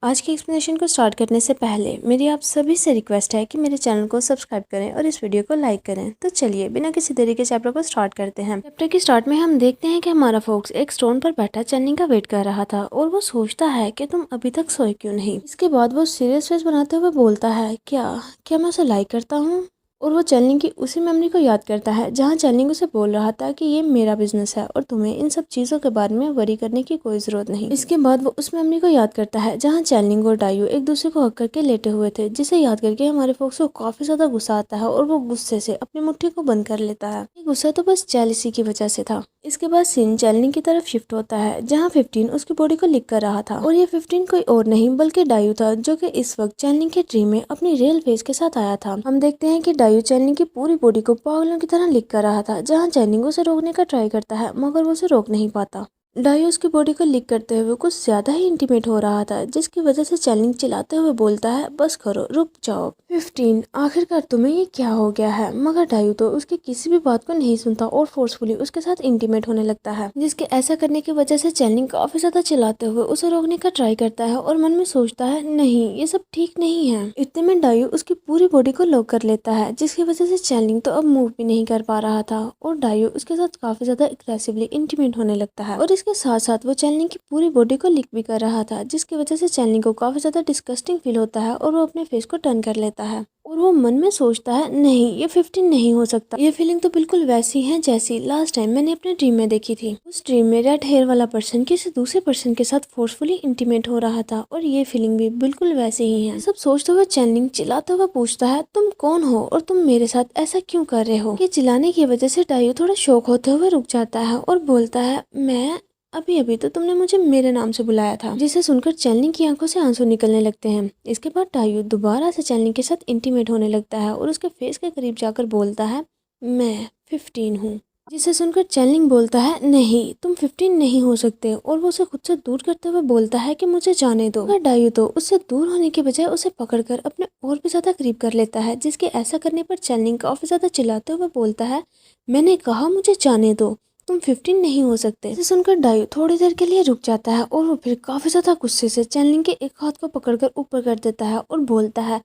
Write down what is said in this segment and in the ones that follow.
आज के एक्सप्लेनेशन को स्टार्ट करने से पहले मेरी आप सभी से रिक्वेस्ट है कि मेरे चैनल को सब्सक्राइब करें और इस वीडियो को लाइक करें। तो चलिए बिना किसी देरी के चैप्टर को स्टार्ट करते हैं। चैप्टर के स्टार्ट में हम देखते हैं कि हमारा फोक्स एक स्टोन पर बैठा चन्नी का वेट कर रहा था और वो सोचता है कि तुम अभी तक सोए क्यों नहीं। इसके बाद वो सीरियस फेस बनाते हुए बोलता है, क्या मैं उसे लाइक करता हूँ। और वो चैनलिंग की उसी मेमोरी को याद करता है जहाँ चैनलिंग उसे बोल रहा था कि ये मेरा बिजनेस है और तुम्हें इन सब चीज़ों के बारे में वरी करने की कोई ज़रूरत नहीं। इसके बाद वो उस मेमोरी को याद करता है जहाँ चैनलिंग और डायू एक दूसरे को हक करके लेटे हुए थे, जिसे याद करके हमारे फोक्स को काफ़ी ज़्यादा गुस्सा आता है और वो गुस्से से अपनी मुट्ठी को बंद कर लेता है। ये गुस्सा तो बस जेलसी की वजह से था। इसके बाद सीन चैनलिंग की तरफ शिफ्ट होता है जहाँ 15 उसकी बॉडी को लिख कर रहा था और ये 15 कोई और नहीं बल्कि डायू था, जो कि इस वक्त चैनलिंग के ड्रीम में अपनी रियल फेस के साथ आया था। हम देखते हैं कि डायू चैनलिंग की पूरी बॉडी को पागलों की तरह लिख कर रहा था जहाँ चैनलिंग उसे रोकने का ट्राई करता है मगर वो उसे रोक नहीं पाता। डायू उसकी बॉडी को लिक करते हुए कुछ ज्यादा ही इंटीमेट हो रहा था, जिसकी वजह से चैनलिंग चिल्लाते हुए बोलता है, बस करो, रुक जाओ। 15 आखिरकार तुम्हें ये क्या हो गया है। मगर डायू तो उसकी किसी भी बात को नहीं सुनता और फोर्सफुली उसके साथ इंटीमेट होने लगता है, जिसके ऐसा करने की वजह से चैनलिंग काफी ज्यादा चिल्लाते हुए उसे रोकने का ट्राई करता है और मन में सोचता है, नहीं ये सब ठीक नहीं है। इतने में डायू उसकी पूरी बॉडी को लॉक कर लेता है, जिसकी वजह से चैनलिंग तो अब मूव भी नहीं कर पा रहा था और डायू उसके साथ काफी ज्यादा एग्रेसिवली इंटीमेट होने लगता है और इसके साथ साथ वो चैनलिंग की पूरी बॉडी को लिक भी कर रहा था, जिसकी वजह से चैनलिंग को काफी ज्यादा डिस्गस्टिंग फील होता है और वो अपने फेस को टर्न कर लेता है और वो मन में सोचता है, नहीं ये 15 नहीं हो सकता। ये फीलिंग तो बिल्कुल वैसी है जैसी लास्ट टाइम मैंने अपने ड्रीम में देखी थी। उस ड्रीम में रेड हेयर वाला पर्सन किसी दूसरे पर्सन के साथ फोर्सफुली इंटीमेट हो रहा था और ये फीलिंग भी बिल्कुल वैसे ही है। सब सोचते हुए चैनलिंग चिल्लाते हुए पूछता है, तुम कौन हो और तुम मेरे साथ ऐसा क्यों कर रहे हो। ये चिल्लाने की वजह से डायू थोड़ा शॉक होते हुए रुक जाता है और बोलता है, मैं अभी अभी तो तुमने मुझे मेरे नाम से बुलाया था। जिसे सुनकर चैनलिंग की आंखों से आंसू निकलने लगते हैं। इसके बाद डायू दोबारा से चैनलिंग के साथ इंटीमेट होने लगता है और उसके फेस के करीब जाकर बोलता है, मैं 15 हूँ। जिसे सुनकर चैनलिंग बोलता है, नहीं तुम 15 नहीं हो सकते और वो उसे खुद से दूर करते हुए बोलता है कि मुझे जाने दो। मगर डायू तो उससे दूर होने के बजाय उसे पकड़कर अपने और भी ज्यादा करीब कर लेता है, जिसके ऐसा करने पर चैनलिंग काफी ज्यादा चिल्लाते हुए बोलता है, मैंने कहा मुझे जाने दो, तुम 15 नहीं हो सकते। इसे सुनकर डायू थोड़ी देर के लिए रुक जाता है और वो फिर काफी ज्यादा गुस्से से चैनलिंग के एक हाथ को पकड़कर ऊपर कर देता है और बोलता है,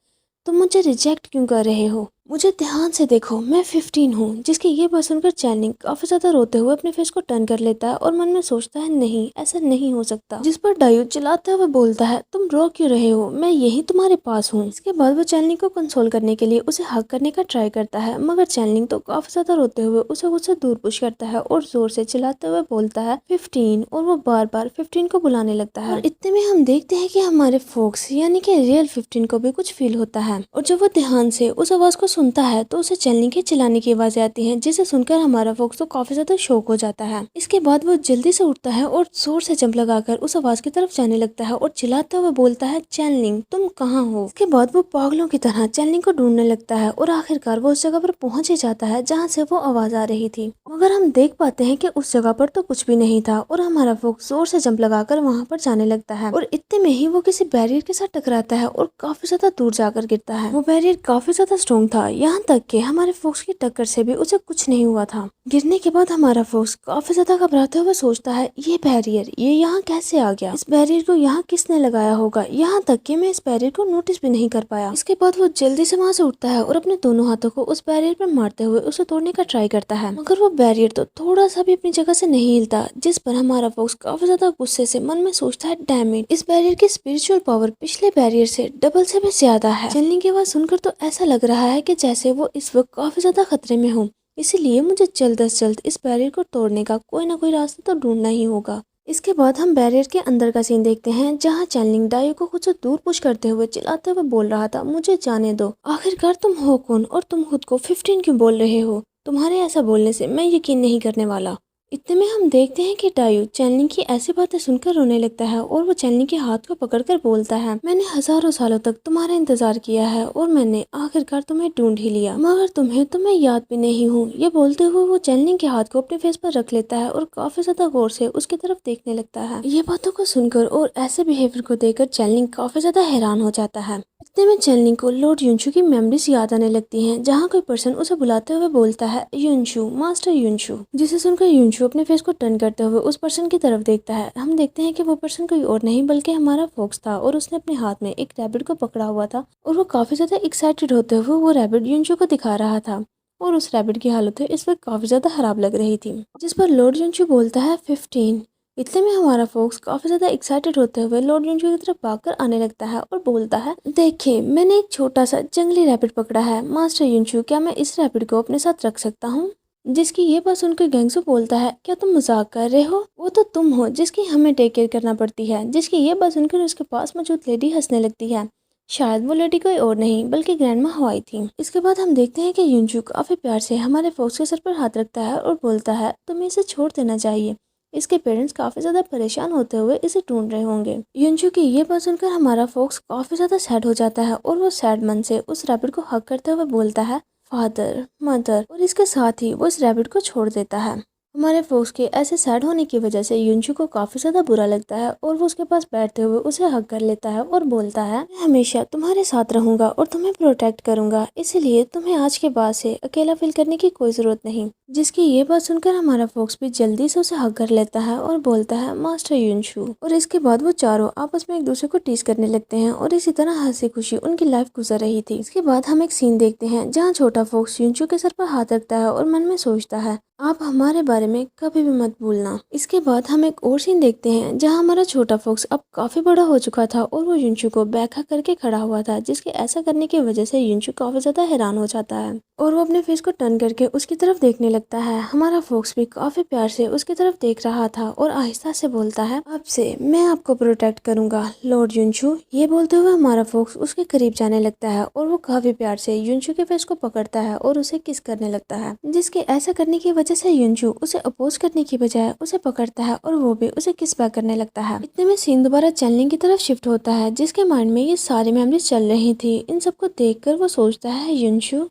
तुम मुझे रिजेक्ट क्यों कर रहे हो, मुझे ध्यान से देखो, मैं 15 हूँ। जिसकी ये बात सुनकर चैनलिंग काफी ज्यादा रोते हुए अपने फेस को टर्न कर लेता है और मन में सोचता है, नहीं ऐसा नहीं हो सकता। जिस पर डायू चिल्लाते हुए बोलता है, तुम रो क्यों रहे हो, मैं यही तुम्हारे पास हूँ। इसके बाद वो चैनलिंग को कंसोल करने के लिए उसे हक करने का ट्राई करता है, मगर चैनलिंग तो काफी ज्यादा रोते हुए उसे उससे दूर पुश करता है और जोर से चिल्लाते हुए बोलता है, 15, और वो बार बार 15 को बुलाने लगता है। और इतने में हम देखते हैं कि हमारे फोक्स यानी कि रियल 15 को भी कुछ फील होता है और जब वो ध्यान से उस आवाज को सुनता है तो उसे चैनलिंग के चिल्लाने की आवाजें आती हैं, जिसे सुनकर हमारा फोक्स तो काफी ज्यादा शॉक हो जाता है। इसके बाद वो जल्दी से उठता है और जोर से जंप लगाकर उस आवाज की तरफ जाने लगता है और चिल्लाता हुआ बोलता है, चैनलिंग तुम कहाँ हो। इसके बाद वो पागलों की तरह चैनलिंग को ढूंढने लगता है और आखिरकार वो उस जगह पर पहुंच ही जाता है जहाँ से वो आवाज आ रही थी। मगर हम देख पाते हैं कि उस जगह पर तो कुछ भी नहीं था और हमारा फोक्स जोर से जंप लगाकर वहाँ पर जाने लगता है और इतने में ही वो किसी बैरियर के साथ टकराता है और काफी ज्यादा दूर जाकर गिरता है। वो बैरियर काफी ज्यादा स्ट्रॉन्ग था, यहाँ तक कि हमारे फोक्स की टक्कर से भी उसे कुछ नहीं हुआ था। गिरने के बाद हमारा फोक्स काफी ज्यादा घबराते हुए सोचता है, ये बैरियर ये यहाँ कैसे आ गया, इस बैरियर को यहाँ किसने लगाया होगा, यहाँ तक कि मैं इस बैरियर को नोटिस भी नहीं कर पाया। इसके बाद वो जल्दी से वहाँ से उठता है और अपने दोनों हाथों को उस बैरियर पर मारते हुए उसे तोड़ने का ट्राई करता है, मगर वो बैरियर तो थोड़ा सा भी अपनी जगह से नहीं हिलता। जिस पर हमारा फोक्स काफी ज्यादा गुस्से से मन में सोचता है, डैम इट, इस बैरियर की स्पिरिचुअल पावर पिछले बैरियर से डबल से भी ज्यादा है। चलने की आवाज सुनकर तो ऐसा लग रहा है कि जैसे वो इस वक्त काफी ज्यादा खतरे में हो, इसीलिए मुझे जल्द से जल्द इस बैरियर को तोड़ने का कोई ना कोई रास्ता तो ढूंढना ही होगा। इसके बाद हम बैरियर के अंदर का सीन देखते हैं जहां चैनलिंग डायू को खुद से दूर पुश करते हुए चिल्लाते हुए बोल रहा था, मुझे जाने दो, आखिरकार तुम हो कौन और तुम खुद को 15 क्यों बोल रहे हो, तुम्हारे ऐसा बोलने से मैं यकीन नहीं करने वाला। इतने में हम देखते हैं कि डायू चैनलिंग की ऐसी बातें सुनकर रोने लगता है और वो चैनलिंग के हाथ को पकड़कर बोलता है, मैंने हजारों सालों तक तुम्हारा इंतजार किया है और मैंने आखिरकार तुम्हें ढूंढ ही लिया, मगर तुम्हें तो मैं याद भी नहीं हूँ। ये बोलते हुए वो चैनलिंग के हाथ को अपने फेस पर रख लेता है और काफी ज्यादा गौर से उसकी तरफ देखने लगता है। ये बातों को सुनकर और ऐसे बिहेवियर को देखकर चैनलिंग काफी ज्यादा हैरान हो जाता है। इतने में चैनलिंग को लॉर्ड युनशु की मेमोरीज याद आने लगती हैं, जहाँ कोई पर्सन उसे बुलाते हुए बोलता है युनशु, मास्टर युनशु। जिसे सुनकर युनशु अपने फेस को टर्न करते हुए उस पर्सन की तरफ देखता है। हम देखते हैं कि वो पर्सन कोई और नहीं बल्कि हमारा फॉक्स था और उसने अपने हाथ में एक रैबिट को पकड़ा हुआ था और वो काफी ज्यादा एक्साइटेड होते हुए वो रैबिट युनशु को दिखा रहा था। और उस रैबिट की हालत इस वक्त काफी ज्यादा खराब लग रही थी, जिस पर लॉर्ड युनशु बोलता है 15। इतने में हमारा फोक्स काफी ज्यादा एक्साइटेड होते हुए लॉर्ड युनशु की तरफ भागकर आने लगता है और बोलता है, देखिए मैंने एक छोटा सा जंगली रैबिट पकड़ा है मास्टर युनशु, क्या मैं इस रैबिट को अपने साथ रख सकता हूँ? जिसकी ये बात सुनकर गैंगसू बोलता है, क्या तुम मजाक कर रहे हो? वो तो तुम हो जिसकी हमें टेक केयर करना पड़ती है। जिसकी ये बात सुनकर उसके पास मौजूद लेडी हंसने लगती है। शायद वो लेडी कोई और नहीं बल्कि ग्रैंडमा हवाई थी। इसके बाद हम देखते हैं कि युनशु काफी प्यार से हमारे फोक्स के सर पर हाथ रखता है और बोलता है, तुम्हें इसे छोड़ देना चाहिए। इसके पेरेंट्स काफी ज्यादा परेशान होते हुए इसे ढूंढ रहे होंगे। युनशु की ये बात सुनकर हमारा फोक्स काफी ज्यादा सैड हो जाता है और वो सैड मन से उस रैबिट को हग करते हुए बोलता है, फादर, मदर, और इसके साथ ही वो इस रैबिट को छोड़ देता है। हमारे फोक्स के ऐसे सैड होने की वजह से युनशु को काफी ज्यादा बुरा लगता है और वो उसके पास बैठते हुए उसे हग कर लेता है और बोलता है, मैं हमेशा तुम्हारे साथ रहूंगा और तुम्हें प्रोटेक्ट करूंगा, इसीलिए तुम्हें आज के बाद से अकेला फील करने की कोई जरूरत नहीं। जिसकी ये बात सुनकर हमारा फोक्स भी जल्दी से उसे हग कर लेता है और बोलता है, मास्टर युनशु। और इसके बाद वो चारों आपस में एक दूसरे को टीज करने लगते हैं और इसी तरह हंसी खुशी उनकी लाइफ गुजर रही थी। इसके बाद हम एक सीन देखते हैं जहाँ छोटा फोक्स युनशु के सर पर हाथ रखता है और मन में सोचता है, आप हमारे बारे में कभी भी मत भूलना। इसके बाद हम एक और सीन देखते हैं जहां हमारा छोटा फोक्स अब काफी बड़ा हो चुका था और वो युनशु को बैठा करके खड़ा हुआ था, जिसके ऐसा करने की वजह से युनशु काफी ज्यादा हैरान हो जाता है और वो अपने फेस को टर्न करके उसकी तरफ देखने लगता है। हमारा फोक्स भी काफी प्यार से उसकी तरफ देख रहा था और आहिस्ता से बोलता है, अब से मैं आपको प्रोटेक्ट करूंगा लॉर्ड युनशु। ये बोलते हुए हमारा फोक्स उसके करीब जाने लगता है और वो काफी प्यार से युनशु के फेस को पकड़ता है और उसे किस करने लगता है, जिसके ऐसा करने की वजह से युनशु उसे अपोज करने की बजाय उसे पकड़ता है और वो भी उसे किस बैक करने लगता है। इतने में सीन दोबारा चैनलिंग की तरफ शिफ्ट होता है, जिसके माइंड में ये सारी मेमोरीज चल रही थी। इन सबको देखकर वो सोचता है, युनशु,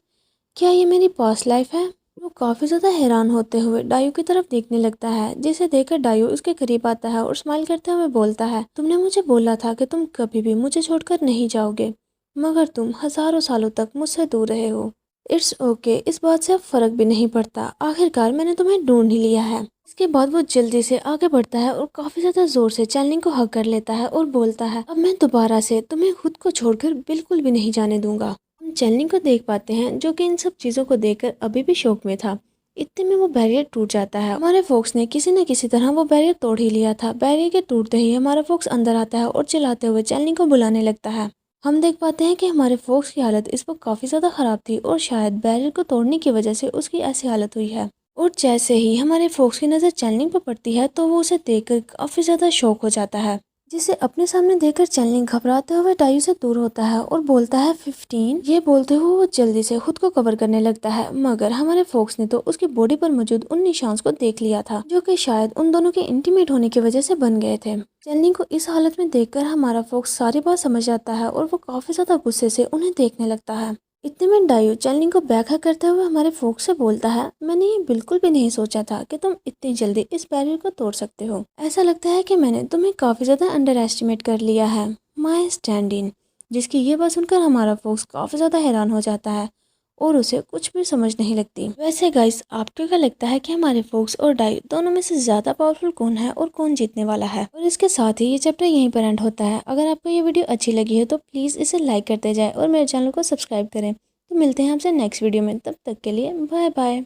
क्या ये मेरी पास्ट लाइफ है? वो काफी ज्यादा हैरान होते हुए डायू की तरफ देखने लगता है, जिसे देखकर डायू उसके करीब आता है और स्माइल करते हुए बोलता है, तुमने मुझे बोला था कि तुम कभी भी मुझे छोड़कर नहीं जाओगे, मगर तुम हजारों सालों तक मुझसे दूर रहे हो। इट्स ओके, इस बात से अब फर्क भी नहीं पड़ता, आखिरकार मैंने तुम्हें ढूंढ ही लिया है। इसके बाद वो जल्दी से आगे बढ़ता है और काफी ज्यादा जोर से चैनलिंग को हग कर लेता है और बोलता है, अब मैं दोबारा से तुम्हें खुद को छोड़कर बिल्कुल भी नहीं जाने दूंगा। हम चैनलिंग को देख पाते हैं जो कि इन सब चीजों को देखकर अभी भी शौक में था। इतने में वो बैरियर टूट जाता है। हमारे फोक्स ने किसी न किसी तरह वो बैरियर तोड़ ही लिया था। बैरियर के टूटते ही हमारा फोक्स अंदर आता है और चिल्लाते हुए चैनलिंग को बुलाने लगता है। हम देख पाते हैं कि हमारे फोक्स की हालत इस वक्त काफी ज्यादा खराब थी और शायद बैरियर को तोड़ने की वजह से उसकी ऐसी हालत हुई है। और जैसे ही हमारे फोक्स की नजर चैनलिंग पर पड़ती है तो वो उसे देखकर काफी ज्यादा शॉक हो जाता है, जिसे अपने सामने देखकर चैनलिंग घबराते हुए डायू से दूर होता है और बोलता है 15। ये बोलते हुए वो जल्दी से खुद को कवर करने लगता है, मगर हमारे फोक्स ने तो उसकी बॉडी पर मौजूद उन निशान को देख लिया था जो कि शायद उन दोनों के इंटीमेट होने की वजह से बन गए थे। चैनलिंग को इस हालत में देखकर हमारा फोक्स सारी बात समझ जाता है और वो काफी ज्यादा गुस्से से उन्हें देखने लगता है। इतने में डायू चैनलिंग को बैकहैक करते हुए हमारे फोक्स से बोलता है, मैंने ये बिल्कुल भी नहीं सोचा था कि तुम इतनी जल्दी इस बैरियर को तोड़ सकते हो। ऐसा लगता है कि मैंने तुम्हें काफी ज्यादा अंडर एस्टिमेट कर लिया है, माय स्टैंड इन। जिसकी ये बात सुनकर हमारा फोक्स काफी ज्यादा हैरान हो जाता है और उसे कुछ भी समझ नहीं लगती। वैसे गाइस, आपको क्या लगता है कि हमारे फोक्स और डायू दोनों में से ज्यादा पावरफुल कौन है और कौन जीतने वाला है? और इसके साथ ही ये चैप्टर यहीं पर एंड होता है। अगर आपको ये वीडियो अच्छी लगी है तो प्लीज इसे लाइक करते जाए और मेरे चैनल को सब्सक्राइब करें। तो मिलते हैं आपसे नेक्स्ट वीडियो में, तब तक के लिए बाय बाय।